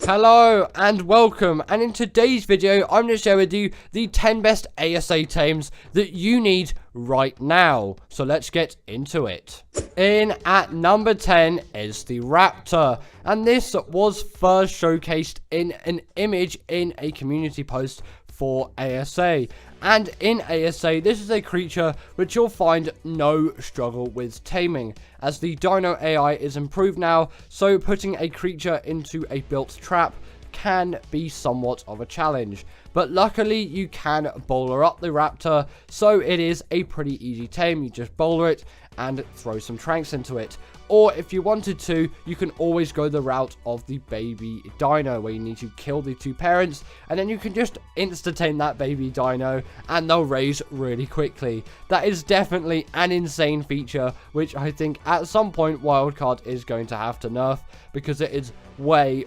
Hello and welcome, and in today's video I'm going to share with you the 10 best ASA tames that you need right now. So let's get into it. In at number 10 is the Raptor, and this was first showcased in an image in a community post for ASA. And in ASA, this is a creature which you'll find no struggle with taming, as the Dino AI is improved now, so putting a creature into a built trap can be somewhat of a challenge. But luckily, you can bowler up the Raptor, so it is a pretty easy tame. You just bowler it and throw some tranks into it. Or if you wanted to, you can always go the route of the baby dino, where you need to kill the two parents, and then you can just insta-tame that baby dino, and they'll raise really quickly. That is definitely an insane feature, which I think at some point Wildcard is going to have to nerf, because it is way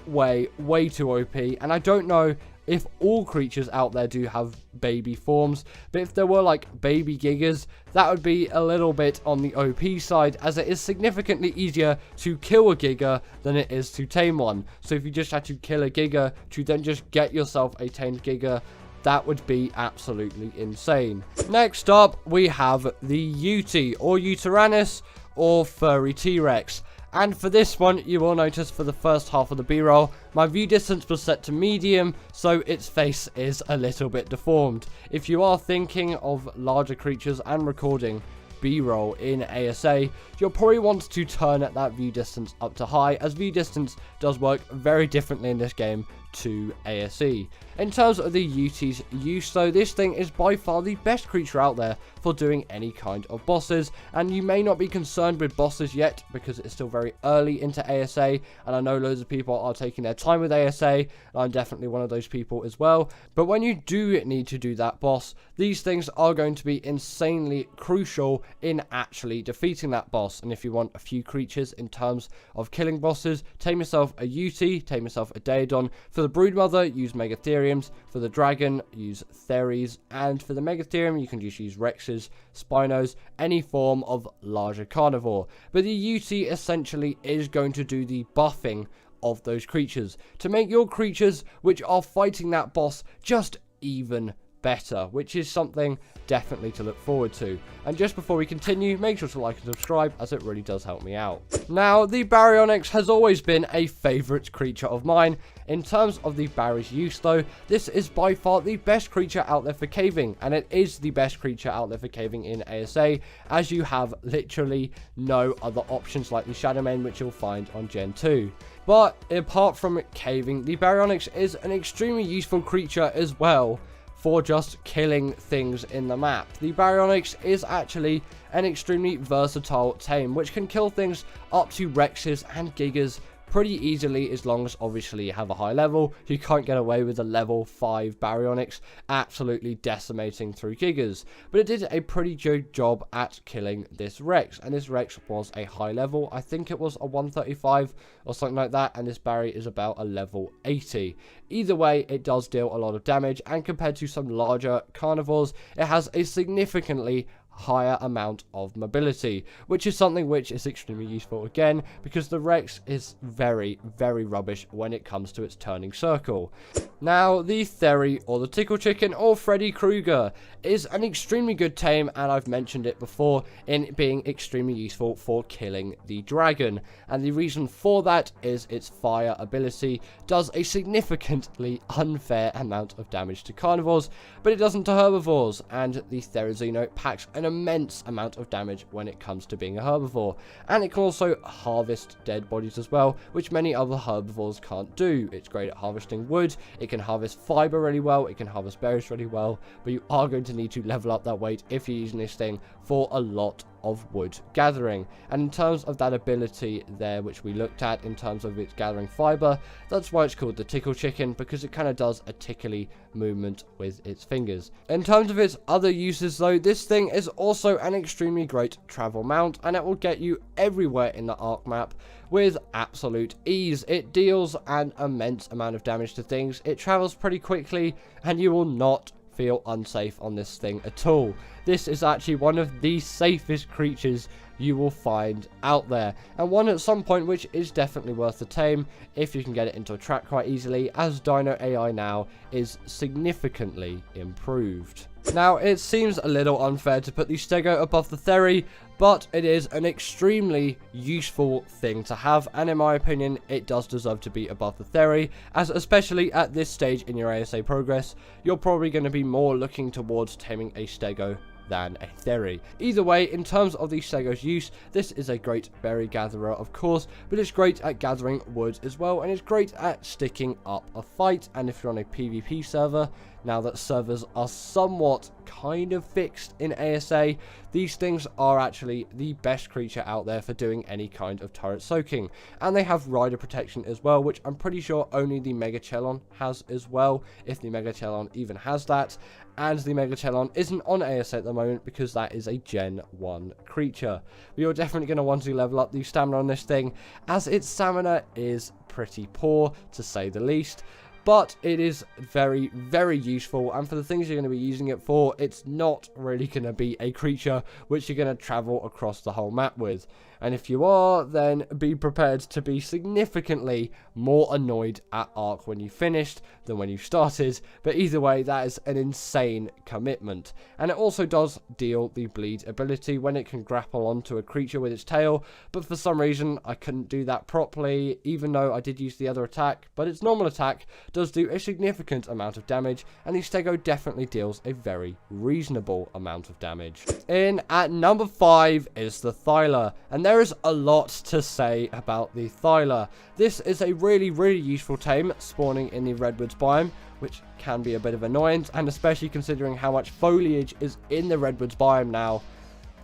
too OP, and I don't know if all creatures out there do have baby forms, but if there were like baby gigas, that would be a little bit on the OP side, as it is significantly easier to kill a giga than it is to tame one. So if you just had to kill a giga to then just get yourself a tamed giga, that would be absolutely insane. Next up, we have the Uti, or Utirannus, or furry T-Rex. And for this one, you will notice for the first half of the B-roll, my view distance was set to medium, so its face is a little bit deformed. If you are thinking of larger creatures and recording B-roll in ASA, you'll probably want to turn that view distance up to high, as view distance does work very differently in this game to ASE. In terms of the UT's use though, this thing is by far the best creature out there for doing any kind of bosses, and you may not be concerned with bosses yet because it's still very early into ASA, and I know loads of people are taking their time with ASA, and I'm definitely one of those people as well. But when you do need to do that boss, these things are going to be insanely crucial in actually defeating that boss. And if you want a few creatures in terms of killing bosses, tame yourself a UT, tame yourself a Daedon. For the Broodmother, use Megatheriums. For the Dragon, use Theres. And for the Megatherium, you can just use Rexes, Spinos, any form of larger carnivore. But the UT essentially is going to do the buffing of those creatures to make your creatures which are fighting that boss just even better, which is something definitely to look forward to. And just before we continue, make sure to like and subscribe, as it really does help me out. Now, the Baryonyx has always been a favourite creature of mine. In terms of the Barry's use though, this is by far the best creature out there for caving, and it is the best creature out there for caving in ASA, as you have literally no other options like the Shadowmane, which you'll find on Gen 2. But apart from caving, the Baryonyx is an extremely useful creature as well for just killing things in the map. The Baryonyx is actually an extremely versatile tame, which can kill things up to Rexes and Gigas pretty easily, as long as obviously you have a high level. You can't get away with a level 5 Baryonyx absolutely decimating through Gigas, but it did a pretty good job at killing this Rex, and this Rex was a high level. I think it was a 135 or something like that, and this Barry is about a level 80. Either way, it does deal a lot of damage, and compared to some larger carnivores, it has a significantly higher amount of mobility, which is something which is extremely useful again, because the Rex is very rubbish when it comes to its turning circle. Now, the Theri, or the Tickle Chicken, or Freddy Krueger, is an extremely good tame, and I've mentioned it before in being extremely useful for killing the dragon. And the reason for that is its fire ability does a significantly unfair amount of damage to carnivores, but it doesn't to herbivores, and the Therizino packs an immense amount of damage when it comes to being a herbivore. And it can also harvest dead bodies as well, which many other herbivores can't do. It's great at harvesting wood, it can harvest fiber really well, it can harvest berries really well, but you are going to need to level up that weight if you're using this thing for a lot of wood gathering. And in terms of that ability there, which we looked at in terms of its gathering fiber, that's why it's called the Tickle Chicken, because it kind of does a tickly movement with its fingers. In terms of its other uses though, this thing is also an extremely great travel mount, and it will get you everywhere in the Ark map with absolute ease. It deals an immense amount of damage to things, it travels pretty quickly, and you will not feel unsafe on this thing at all. This is actually one of the safest creatures you will find out there, and one at some point which is definitely worth the tame if you can get it into a track quite easily, as Dino AI now is significantly improved. Now, it seems a little unfair to put the Stego above the Theri, but it is an extremely useful thing to have, and in my opinion, it does deserve to be above the Theri, as especially at this stage in your ASA progress, you're probably going to be more looking towards taming a Stego than a Theri. Either way, in terms of the Stego's use, this is a great berry gatherer, of course, but it's great at gathering wood as well, and it's great at sticking up a fight. And if you're on a PvP server, now that servers are somewhat kind of fixed in ASA, these things are actually the best creature out there for doing any kind of turret soaking. And they have rider protection as well, which I'm pretty sure only the Megachelon has as well, if the Megachelon even has that. And the Megachelon isn't on ASA at the moment because that is a Gen 1 creature. But you're definitely going to want to level up the stamina on this thing, as its stamina is pretty poor, to say the least. But it is very, very useful, and for the things you're going to be using it for, it's not really going to be a creature which you're going to travel across the whole map with. And if you are, then be prepared to be significantly more annoyed at Arc when you finished than when you started. But either way, that is an insane commitment. And it also does deal the bleed ability when it can grapple onto a creature with its tail. But for some reason, I couldn't do that properly, even though I did use the other attack. But its normal attack does do a significant amount of damage, and the Stego definitely deals a very reasonable amount of damage. In at number 5 is the Thyla, and there is a lot to say about the Thyla. This is a really, really useful tame spawning in the Redwoods biome, which can be a bit of annoyance, and especially considering how much foliage is in the Redwoods biome now.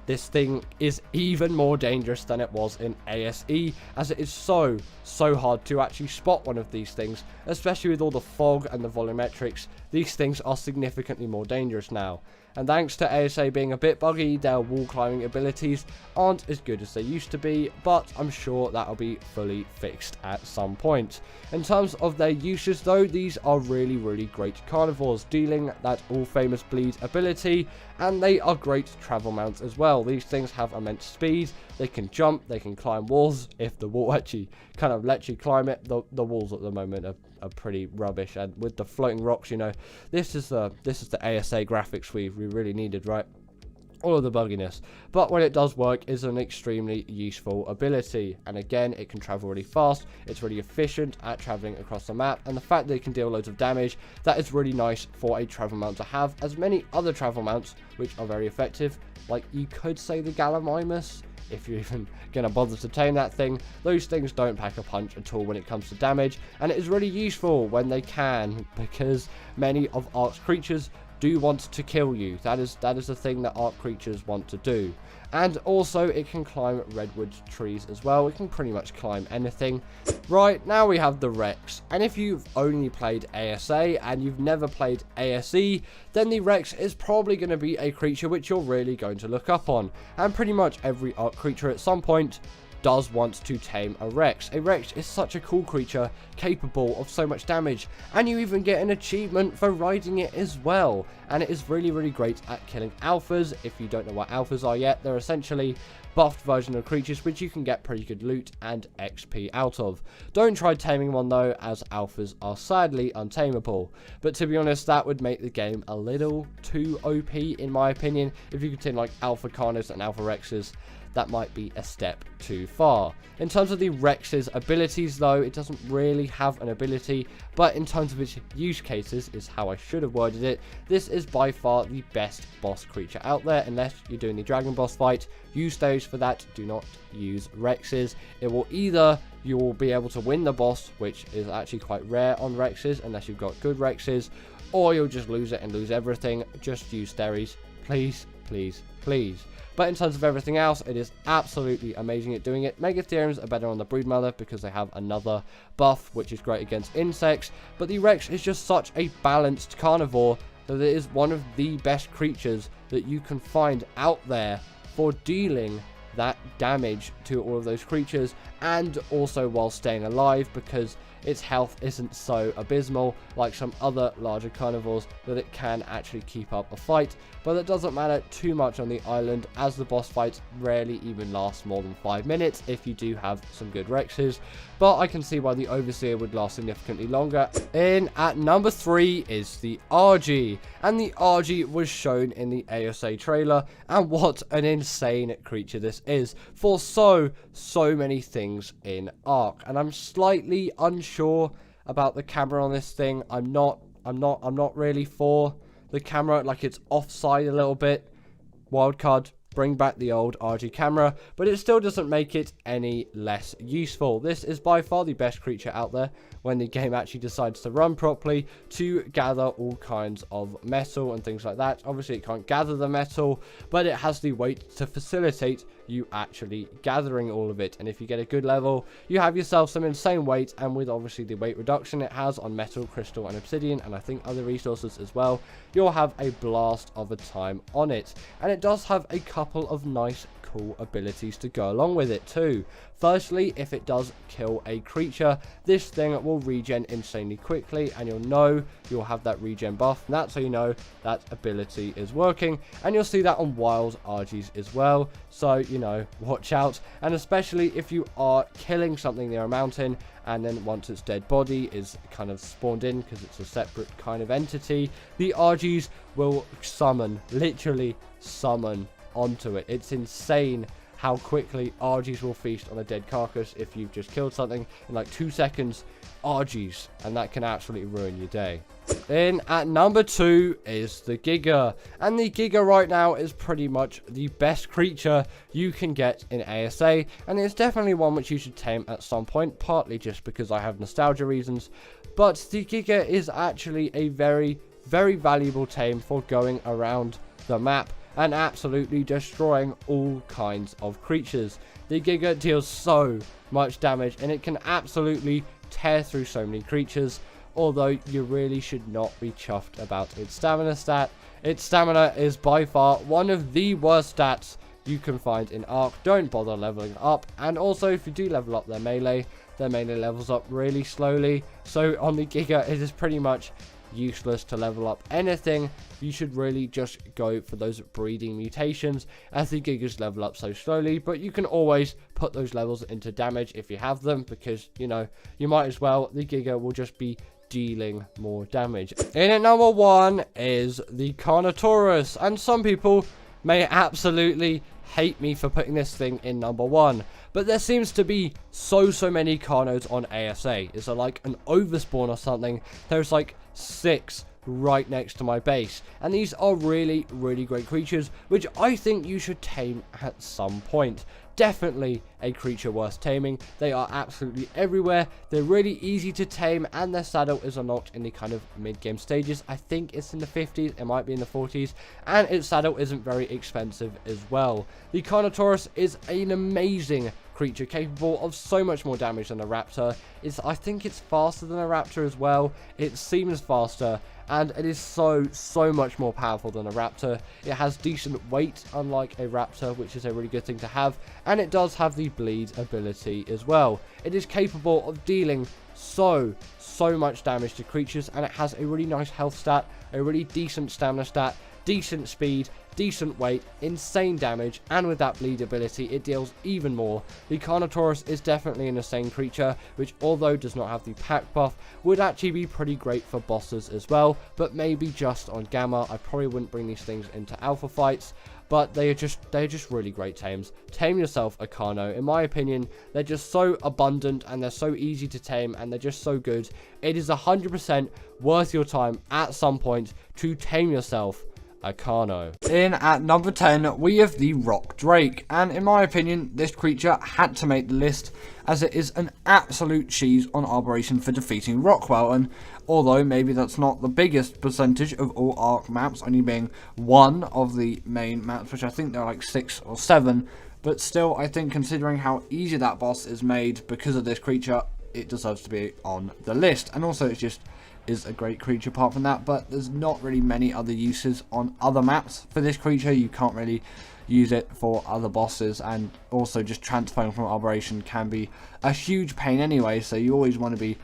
This thing is even more dangerous than it was in ASE, as it is so hard to actually spot one of these things, especially with all the fog and the volumetrics. These things are significantly more dangerous now. And thanks to ASA being a bit buggy, their wall climbing abilities aren't as good as they used to be, but I'm sure that'll be fully fixed at some point. In terms of their uses though, these are really, really great carnivores, dealing that all famous bleed ability, and they are great travel mounts as well. These things have immense speed, they can jump, they can climb walls, if the wall actually kind of lets you climb it. The walls at the moment are pretty rubbish, and with the floating rocks, you know, this is the ASA graphics we really needed, right? All of the bugginess, but when it does work, is an extremely useful ability. And again, it can travel really fast, it's really efficient at traveling across the map, and the fact that it can deal loads of damage, that is really nice for a travel mount to have, as many other travel mounts which are very effective, like you could say the Gallimimus, if you're even gonna bother to tame that thing. Those things don't pack a punch at all when it comes to damage, and it is really useful when they can, because many of Arc's creatures do want to kill you. That is the thing that Arc creatures want to do. And also, it can climb redwood trees as well. It can pretty much climb anything. Right, now we have the Rex. And if you've only played ASA and you've never played ASE, then the Rex is probably going to be a creature which you're really going to look up on. And pretty much every Arc creature at some point does want to tame a Rex. A Rex is such a cool creature, capable of so much damage, and you even get an achievement for riding it as well. And it is really, really great at killing alphas. If you don't know what alphas are yet, they're essentially buffed version of creatures which you can get pretty good loot and XP out of. Don't try taming one though, as alphas are sadly untamable. But to be honest, that would make the game a little too OP in my opinion. If you could tame like alpha Carnos and alpha Rexes, that might be a step too far. In terms of the Rex's abilities though, it doesn't really have an ability, but in terms of its use cases, is how I should have worded it, this is by far the best boss creature out there. Unless you're doing the dragon boss fight, use those for that, do not use Rexes. It will either, you will be able to win the boss, which is actually quite rare on Rexes unless you've got good Rexes, or you'll just lose it and lose everything. Just use Theris, please, please, please. But in terms of everything else, it is absolutely amazing at doing it. Megatheriums are better on the Broodmother because they have another buff, which is great against insects. But the Rex is just such a balanced carnivore that it is one of the best creatures that you can find out there for dealing that damage to all of those creatures, and also while staying alive, because its health isn't so abysmal like some other larger carnivores that it can actually keep up a fight, but it doesn't matter too much on the island, as the boss fights rarely even last more than 5 minutes if you do have some good Rexes, but I can see why the Overseer would last significantly longer. In at number 3 is the RG, and the RG was shown in the ASA trailer, and what an insane creature this is for so many things in Ark. And I'm slightly unsure about the camera on this thing. I'm not really for the camera, like it's offside a little bit. Wildcard, bring back the old RG camera, but it still doesn't make it any less useful. This is by far the best creature out there when the game actually decides to run properly, to gather all kinds of metal and things like that. Obviously, it can't gather the metal, but it has the weight to facilitate you actually gathering all of it. And if you get a good level, you have yourself some insane weight, and with obviously the weight reduction it has on metal, crystal, and obsidian, and I think other resources as well, you'll have a blast of a time on it. And it does have a couple of nice cool abilities to go along with it too. Firstly, if it does kill a creature, this thing will regen insanely quickly, and you'll have that regen buff, and that's how you know that ability is working. And you'll see that on wild RGs as well, so watch out. And especially if you are killing something near a mountain, and then once its dead body is kind of spawned in, because it's a separate kind of entity, the RGs will literally summon onto it. It's insane how quickly RGs will feast on a dead carcass if you've just killed something in like 2 seconds. RGs, and that can absolutely ruin your day. In at number 2 is the Giga, and the Giga right now is pretty much the best creature you can get in ASA, and it's definitely one which you should tame at some point, partly just because I have nostalgia reasons, but the Giga is actually a very valuable tame for going around the map and absolutely destroying all kinds of creatures. The Giga deals so much damage, and it can absolutely tear through so many creatures, although you really should not be chuffed about its stamina stat. Its stamina is by far one of the worst stats you can find in Ark. Don't bother leveling up, and also if you do level up their melee levels up really slowly, so on the Giga it is pretty much useless to level up anything. You should really just go for those breeding mutations, as the Gigas level up so slowly, but you can always put those levels into damage if you have them, because you might as well. The Giga will just be dealing more damage. In at number 1 is the Carnotaurus, and some people may absolutely hate me for putting this thing in number 1, but there seems to be so many Carnos on ASA. Is there like an overspawn or something? There's like 6 right next to my base, and these are really great creatures which I think you should tame at some point. Definitely a creature worth taming. They are absolutely everywhere. They're really easy to tame, and their saddle is unlocked in the kind of mid-game stages. I think it's in the 50s, it might be in the 40s, and its saddle isn't very expensive as well. The Carnotaurus is an amazing creature, capable of so much more damage than a raptor. I think it's faster than a raptor as well. It seems faster, and it is so much more powerful than a raptor. It has decent weight, unlike a raptor, which is a really good thing to have, and it does have the bleed ability as well. It is capable of dealing so much damage to creatures, and it has a really nice health stat, a really decent stamina stat, decent speed, decent weight, insane damage, and with that bleed ability it deals even more. The Carnotaurus is definitely an insane creature, which although does not have the pack buff, would actually be pretty great for bosses as well, but maybe just on Gamma. I probably wouldn't bring these things into alpha fights, but they're just really great tames. Tame yourself a Carno. In my opinion, they're just so abundant, and they're so easy to tame, and they're just so good. It is 100% worth your time at some point to tame yourself a Carno. In at number 10, we have the Rock Drake, and in my opinion, this creature had to make the list, as it is an absolute cheese on Arboration for defeating Rockwell, and although maybe that's not the biggest percentage of all Ark maps, only being one of the main maps, which I think there are like 6 or 7, but still, I think considering how easy that boss is made because of this creature, it deserves to be on the list. And also, it's just is a great creature apart from that, but there's not really many other uses on other maps for this creature. You can't really use it for other bosses, and also just transferring from Arboration can be a huge pain anyway, so you always want to be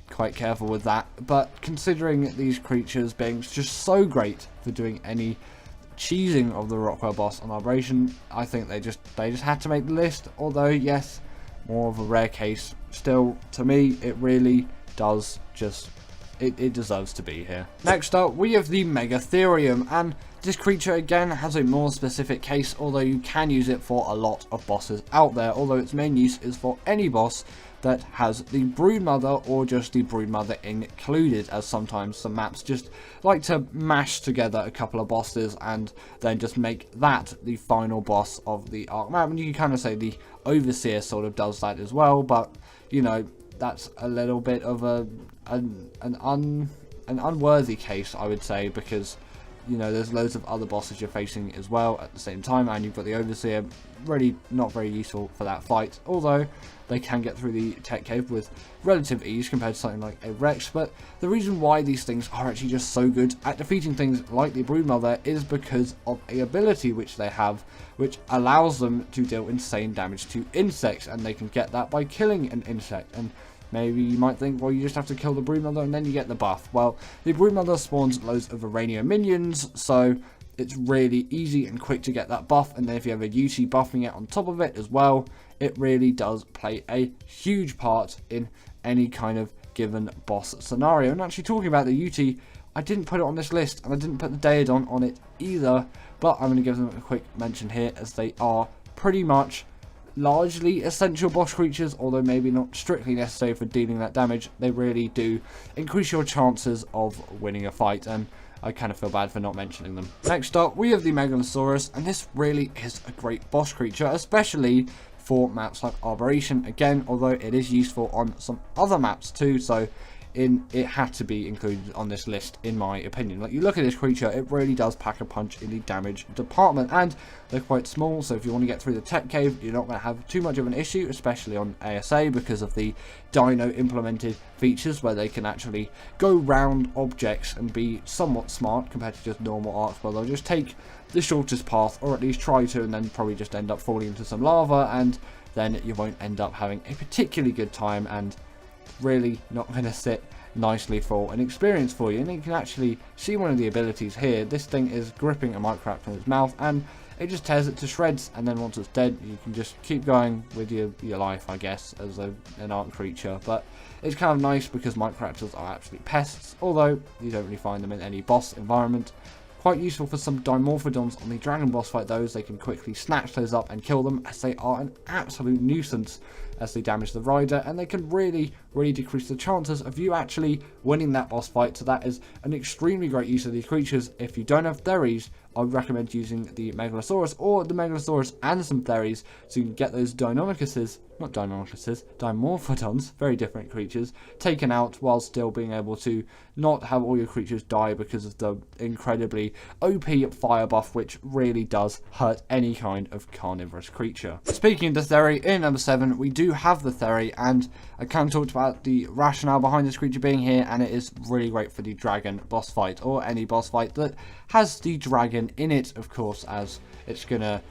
quite careful with that. But considering these creatures being just so great for doing any cheesing of the Rockwell boss on Operation, I think they just had to make the list. Although yes, more of a rare case, still to me it really does just it deserves to be here. Next up we have the Megatherium, and this creature again has a more specific case, although you can use it for a lot of bosses out there, although its main use is for any boss that has the Broodmother or just the Broodmother included, as sometimes some maps just like to mash together a couple of bosses and then just make that the final boss of the Ark map. And you can kind of say the Overseer sort of does that as well, but you know, that's a little bit of an unworthy case, I would say, because you know, there's loads of other bosses you're facing as well at the same time, and you've got the Overseer, really not very useful for that fight, although they can get through the tech cave with relative ease compared to something like a Rex. But the reason why these things are actually just so good at defeating things like the Broodmother is because of a ability which they have, which allows them to deal insane damage to insects, and they can get that by killing an insect. And maybe you might think, well, you just have to kill the Broodmother and then you get the buff. Well, the Broodmother spawns loads of Urania minions, so it's really easy and quick to get that buff. And then if you have a UT buffing it on top of it as well, it really does play a huge part in any kind of given boss scenario. And actually talking about the UT, I didn't put it on this list, and I didn't put the Daedon on it either, but I'm going to give them a quick mention here, as they are pretty much largely essential boss creatures, although maybe not strictly necessary for dealing that damage. They really do increase your chances of winning a fight, and I kind of feel bad for not mentioning them. Next up, we have the Megalosaurus, and this really is a great boss creature, especially for maps like Arboration, again, although it is useful on some other maps too, so it had to be included on this list in my opinion. Like, you look at this creature, it really does pack a punch in the damage department, and they're quite small, so if you want to get through the tech cave, you're not going to have too much of an issue, especially on ASA, because of the Dino implemented features where they can actually go round objects and be somewhat smart compared to just normal arcs, where they'll just take the shortest path, or at least try to, and then probably just end up falling into some lava, and then you won't end up having a particularly good time, and really not going to sit nicely for an experience for you. And you can actually see one of the abilities here. This thing is gripping a Microraptor in its mouth, and it just tears it to shreds, and then once it's dead, you can just keep going with your life, I guess, as an Ark creature. But it's kind of nice because Microraptors are absolute pests, although you don't really find them in any boss environment. Quite useful for some Dimorphodons on the Dragon boss fight, though, as they can quickly snatch those up and kill them, as they are an absolute nuisance as they damage the rider, and they can really decrease the chances of you actually winning that boss fight. So that is an extremely great use of these creatures. If you don't have Theries, I would recommend using the Megalosaurus, or the Megalosaurus and some Theries, so you can get those Dimorphodons, very different creatures, taken out while still being able to not have all your creatures die because of the incredibly OP fire buff, which really does hurt any kind of carnivorous creature. Speaking of the Theri, in number 7, we do have the Theri, and I kind of talked about the rationale behind this creature being here, and it is really great for the dragon boss fight, or any boss fight that has the dragon in it, of course, as it's gonna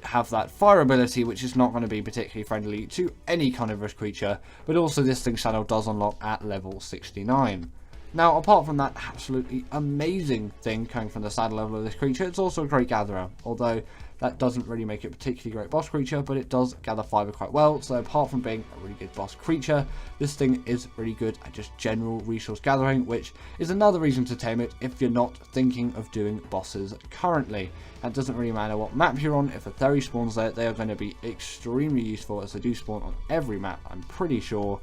have that fire ability, which is not going to be particularly friendly to any carnivorous creature, but also this thing saddle does unlock at level 69. Now, apart from that absolutely amazing thing coming from the saddle level of this creature, it's also a great gatherer, although that doesn't really make it a particularly great boss creature, but it does gather fiber quite well. So apart from being a really good boss creature, this thing is really good at just general resource gathering, which is another reason to tame it if you're not thinking of doing bosses currently. And it doesn't really matter what map you're on, if a Theri spawns there, they are going to be extremely useful, as they do spawn on every map, I'm pretty sure.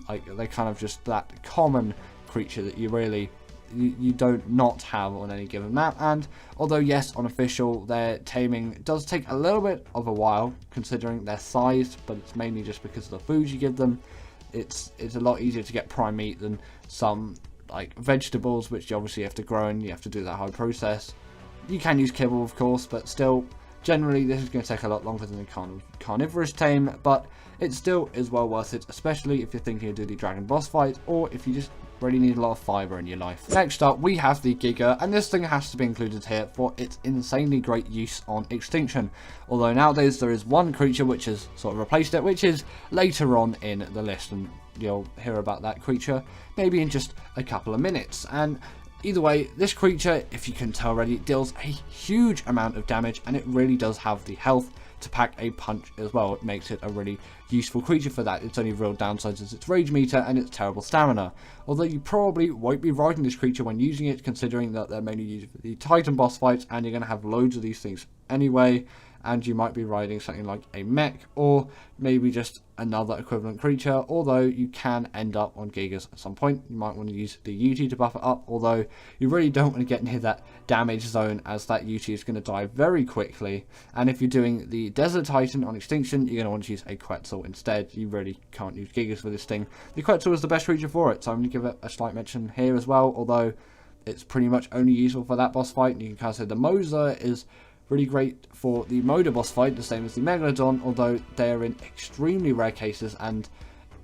Like, they're kind of just that common creature that you don't not have on any given map. And although yes, on official, their taming does take a little bit of a while considering their size, but it's mainly just because of the food you give them. It's a lot easier to get prime meat than some like vegetables, which you obviously have to grow and you have to do that whole process. You can use kibble, of course, but still, generally this is going to take a lot longer than a carnivorous tame, but it still is well worth it, especially if you're thinking of doing the dragon boss fight, or if you just really need a lot of fiber in your life. Next up, we have the Giga, and this thing has to be included here for its insanely great use on extinction. Although nowadays there is one creature which has sort of replaced it, which is later on in the list, and you'll hear about that creature maybe in just a couple of minutes. And either way, this creature, if you can tell already, deals a huge amount of damage, and it really does have the health to pack a punch as well. It makes it a really useful creature for that. Its only real downsides is its rage meter and its terrible stamina. Although you probably won't be riding this creature when using it, considering that they're mainly used for the Titan boss fights, and you're going to have loads of these things anyway. And you might be riding something like a mech, or maybe just another equivalent creature, although you can end up on Gigas at some point. You might want to use the UT to buff it up, although you really don't want to get near that damage zone, as that UT is going to die very quickly. And if you're doing the Desert Titan on Extinction, you're going to want to use a Quetzal instead. You really can't use Gigas for this thing. The Quetzal is the best creature for it, so I'm going to give it a slight mention here as well, although it's pretty much only useful for that boss fight. And you can kind of say the Moser is really great for the Moda boss fight, the same as the Megalodon, although they're in extremely rare cases, and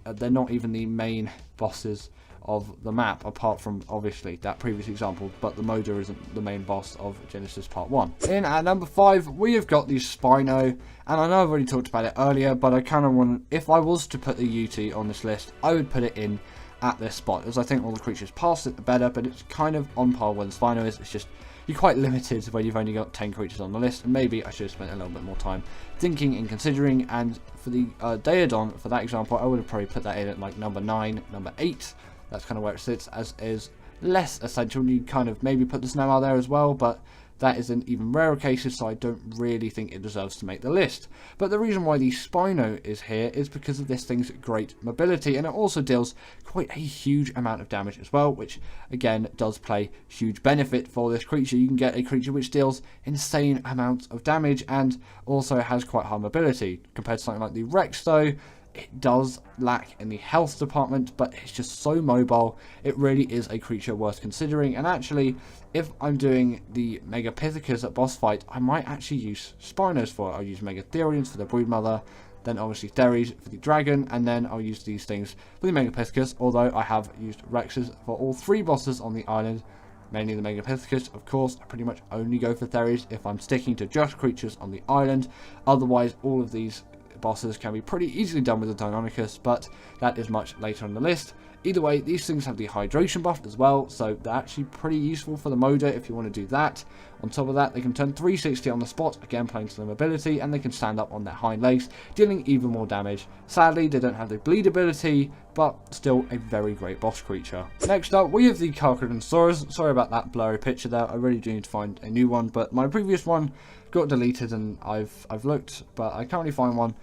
they're not even the main bosses of the map, apart from obviously that previous example. But the Moda isn't the main boss of Genesis Part 1. In at number 5, we have got the Spino, and I know I've already talked about it earlier, but I kind of want, if I was to put the UT on this list, I would put it in at this spot, as I think all the creatures past it the better, but it's kind of on par where the Spino is. It's just, you're quite limited when you've only got 10 creatures on the list, and maybe I should have spent a little bit more time thinking and considering. And for the Daedon, for that example, I would have probably put that in at like number 9, number 8. That's kind of where it sits, as is less essential. You kind of maybe put the Snowmaw there as well, but that is in even rarer cases, so I don't really think it deserves to make the list. But the reason why the Spino is here is because of this thing's great mobility, and it also deals quite a huge amount of damage as well, which again does play huge benefit for this creature. You can get a creature which deals insane amounts of damage and also has quite high mobility. Compared to something like the Rex though, it does lack in the health department, but it's just so mobile. It really is a creature worth considering. And actually, if I'm doing the Megapithecus at boss fight, I might actually use Spinos for it. I'll use Megatherians for the Broodmother, then obviously Theris for the Dragon, and then I'll use these things for the Megapithecus, although I have used Rexes for all 3 bosses on the island. Mainly the Megapithecus, of course. I pretty much only go for Theris if I'm sticking to just creatures on the island. Otherwise, all of these bosses can be pretty easily done with the Deinonychus, but that is much later on the list. Either way, these things have the hydration buff as well, so they're actually pretty useful for the Moda if you want to do that. On top of that, they can turn 360 on the spot, again playing to their mobility, and they can stand up on their hind legs, dealing even more damage. Sadly, they don't have the bleed ability, but still a very great boss creature. Next up, we have the Carnotaurus. Sorry about that blurry picture there, I really do need to find a new one, but my previous one got deleted and I've looked, but I can't really find one.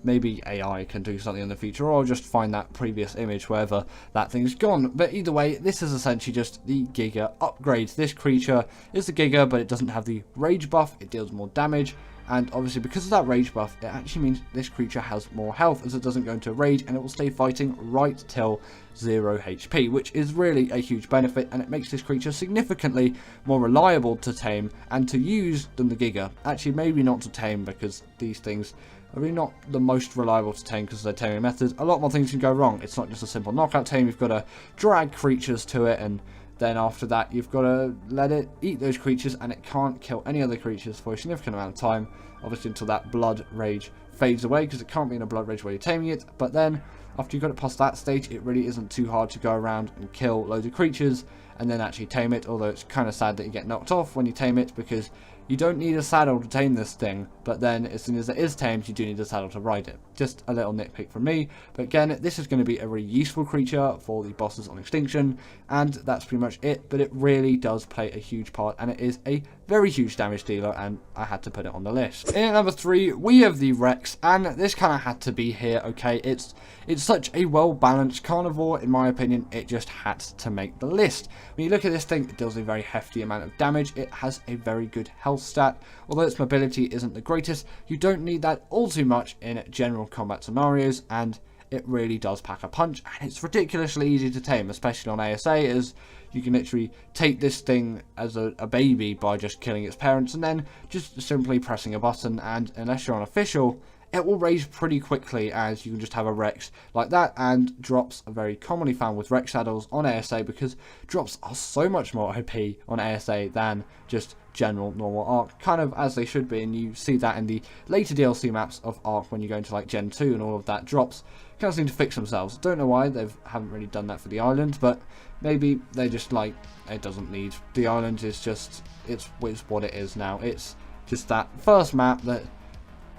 Maybe AI can do something in the future, or I'll just find that previous image wherever that thing's gone. But either way, this is essentially just the Giga upgrade. This creature is the Giga, but it doesn't have the rage buff. It deals more damage, and obviously because of that rage buff, it actually means this creature has more health, as it doesn't go into rage, and it will stay fighting right till 0 HP, which is really a huge benefit, and it makes this creature significantly more reliable to tame and to use than the Giga. Actually, maybe not to tame, because these things are really not the most reliable to tame because of their taming methods. A lot more things can go wrong. It's not just a simple knockout tame. You've got to drag creatures to it, and then after that you've got to let it eat those creatures, and it can't kill any other creatures for a significant amount of time, obviously until that blood rage fades away, because it can't be in a blood rage while you're taming it. But then after you've got it past that stage, it really isn't too hard to go around and kill loads of creatures and then actually tame it, although it's kind of sad that you get knocked off when you tame it, because you don't need a saddle to tame this thing, but then as soon as it is tamed, you do need a saddle to ride it. Just a little nitpick from me, but again, this is going to be a really useful creature for the bosses on Extinction, and that's pretty much it. But it really does play a huge part, and it is a very huge damage dealer, and I had to put it on the list. In at number 3, we have the Rex, and this kind of had to be here, okay? It's such a well-balanced carnivore, in my opinion. It just had to make the list. When you look at this thing, it deals a very hefty amount of damage. It has a very good health stat. Although its mobility isn't the greatest, you don't need that all too much in general combat scenarios, and it really does pack a punch, and it's ridiculously easy to tame, especially on ASA, as you can literally take this thing as a baby by just killing its parents and then just simply pressing a button, and unless you're on official, it will raise pretty quickly, as you can just have a Rex like that, and drops are very commonly found with Rex saddles on ASA because drops are so much more OP on ASA than just general normal Arc, kind of as they should be, and you see that in the later DLC maps of Arc when you go into like Gen 2 and all of that. Drops kind of seem to fix themselves. Don't know why they haven't really done that for the island, but maybe they just like, it doesn't need, the island is just, it's what it is now. It's just that first map that,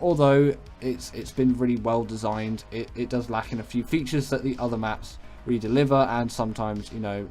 although it's been really well designed, it does lack in a few features that the other maps really deliver, and sometimes, you know,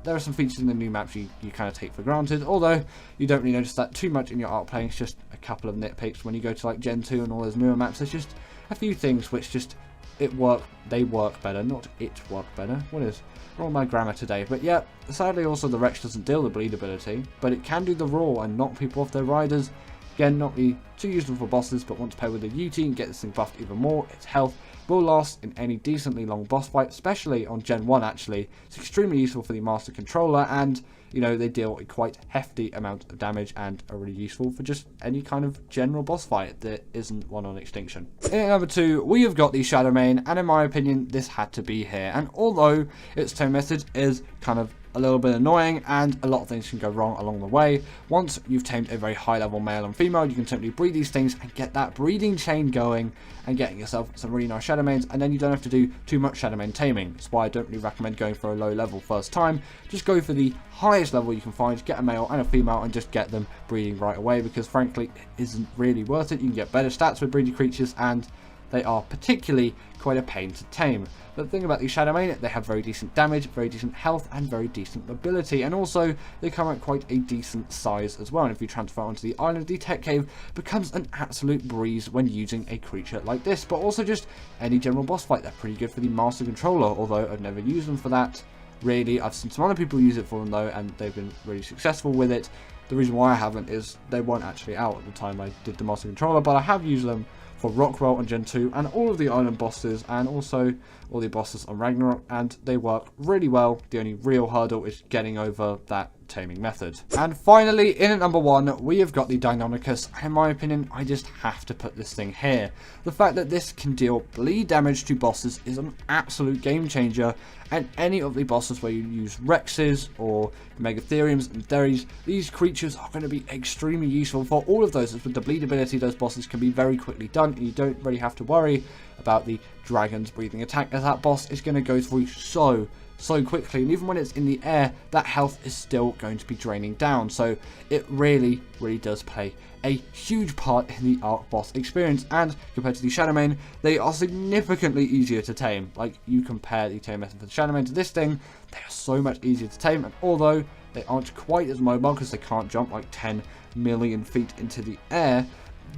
there are some features in the new maps you kind of take for granted, although you don't really notice that too much in your Arc playing. It's just a couple of nitpicks when you go to like Gen 2 and all those newer maps. There's just a few things which just, they work better, not it work better. What is wrong with my grammar today? But yeah, sadly also the Rex doesn't deal the bleed ability, but it can do the raw and knock people off their riders. Again, not really too useful for bosses, but want to pair with a UT and get this thing buffed even more. Its health will last in any decently long boss fight, especially on Gen 1 actually. It's extremely useful for the Master Controller, and, you know, they deal a quite hefty amount of damage and are really useful for just any kind of general boss fight that isn't one on extinction. In at number 2, we have got the Shadowmane, and in my opinion, this had to be here. And although its tame method is kind of a little bit annoying and a lot of things can go wrong along the way, once you've tamed a very high level male and female, you can simply breed these things and get that breeding chain going and getting yourself some really nice Shadowmanes, and then you don't have to do too much Shadowmane taming. That's why I don't really recommend going for a low level first time. Just go for the highest level you can find, get a male and a female, and just get them breeding right away, because frankly it isn't really worth it. You can get better stats with breeding creatures, and they are particularly quite a pain to tame. But the thing about these Shadowmane, they have very decent damage, very decent health, and very decent mobility, and also they come at quite a decent size as well. And if you transfer onto the island, the tech cave becomes an absolute breeze when using a creature like this. But also just any general boss fight, they're pretty good for the Master Controller, although I've never used them for that. Really, I've seen some other people use it for them though, and they've been really successful with it. The reason why I haven't is they weren't actually out at the time I did the Master Controller, but I have used them for Rockwell on Gen 2 and all of the island bosses, and also all the bosses on Ragnarok, and they work really well. The only real hurdle is getting over that taming method. And finally, in at number 1, we have got the Deinonychus. In my opinion, I just have to put this thing here. The fact that this can deal bleed damage to bosses is an absolute game changer, and any of the bosses where you use Rexes or Megatheriums and Theris, these creatures are going to be extremely useful for all of those. As with the bleed ability, those bosses can be very quickly done, and you don't really have to worry about the dragon's breathing attack, as that boss is going to go through so quickly, and even when it's in the air, that health is still going to be draining down. So it really does play a huge part in the Arc boss experience, and compared to the Shadowmane, they are significantly easier to tame. Like, you compare the tame method for the Shadowmane to this thing, they are so much easier to tame, and although they aren't quite as mobile because they can't jump like 10 million feet into the air,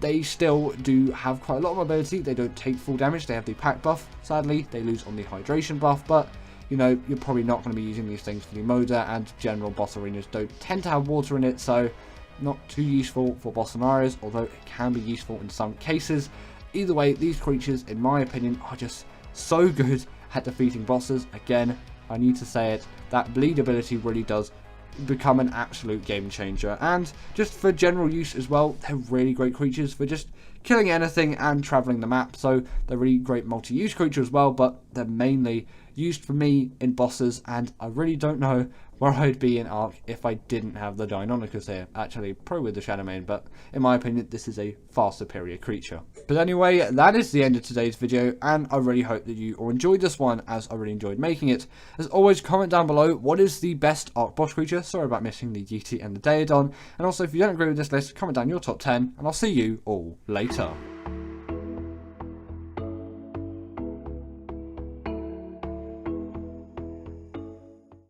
they still do have quite a lot of mobility. They don't take full damage, they have the pack buff. Sadly, they lose on the hydration buff, but you know, you're probably not going to be using these things for the Moda, and general boss arenas don't tend to have water in it, so not too useful for boss scenarios, although it can be useful in some cases. Either way, these creatures, in my opinion, are just so good at defeating bosses. Again, I need to say it, that bleed ability really does become an absolute game changer, and just for general use as well, they're really great creatures for just killing anything and traveling the map. So they're really great multi-use creature as well, but they're mainly used for me in bosses, and I really don't know where I'd be in Arc if I didn't have the Deinonychus here. Actually, probably with the Shadowmane, but in my opinion, this is a far superior creature. But anyway, that is the end of today's video, and I really hope that you all enjoyed this one, as I really enjoyed making it. As always, comment down below what is the best Arc boss creature. Sorry about missing the Yeti and the Daedon. And also, if you don't agree with this list, comment down your top 10, and I'll see you all later.